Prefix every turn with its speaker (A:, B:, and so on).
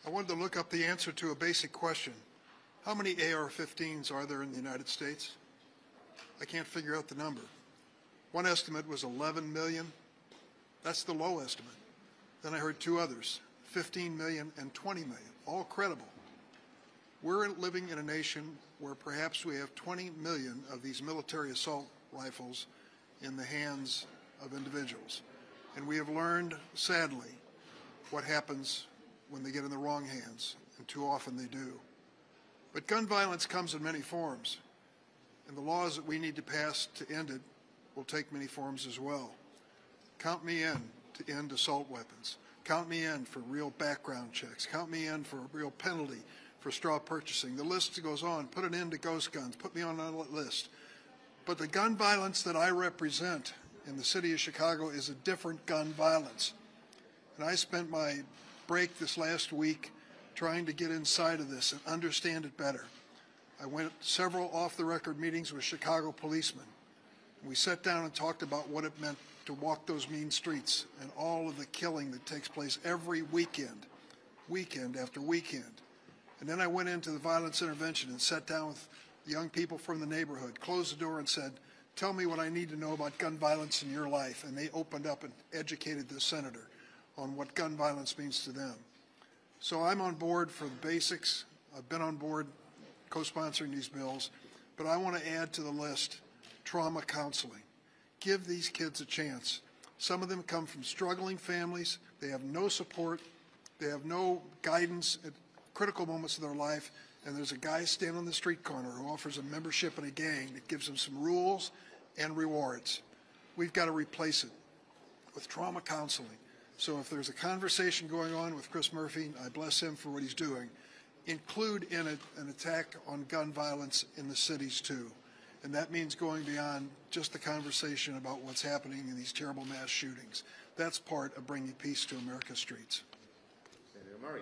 A: I wanted to look up the answer to a basic question. How many AR-15s are there in the United States? I can't figure out the number. One estimate was 11 million. That's the low estimate. Then I heard two others, 15 million and 20 million, all credible. We're living in a nation where perhaps we have 20 million of these military assault rifles in the hands of individuals. And we have learned, sadly, what happens when they get in the wrong hands, and too often they do. But gun violence comes in many forms, and the laws that we need to pass to end it will take many forms as well. Count me in to end assault weapons. Count me in for real background checks. Count me in for a real penalty for straw purchasing. The list goes on. Put an end to ghost guns. Put me on that list. But the gun violence that I represent in the city of Chicago is a different gun violence. And I spent my break this last week trying to get inside of this and understand it better. I went several off-the-record meetings with Chicago policemen. We sat down and talked about what it meant to walk those mean streets and all of the killing that takes place every weekend, weekend after weekend. And then I went into the violence intervention and sat down with young people from the neighborhood, closed the door and said, tell me what I need to know about gun violence in your life. And they opened up and educated the senator on what gun violence means to them. So I'm on board for the basics. I've been on board co-sponsoring these bills, but I want to add to the list trauma counseling. Give these kids a chance. Some of them come from struggling families. They have no support. They have no guidance at critical moments of their life, and there's a guy standing on the street corner who offers a membership in a gang that gives them some rules and rewards. We've got to replace it with trauma counseling. So if there's a conversation going on with Chris Murphy, I bless him for what he's doing, include in it an attack on gun violence in the cities too. And that means going beyond just the conversation about what's happening in these terrible mass shootings. That's part of bringing peace to America's streets.
B: Senator Murray.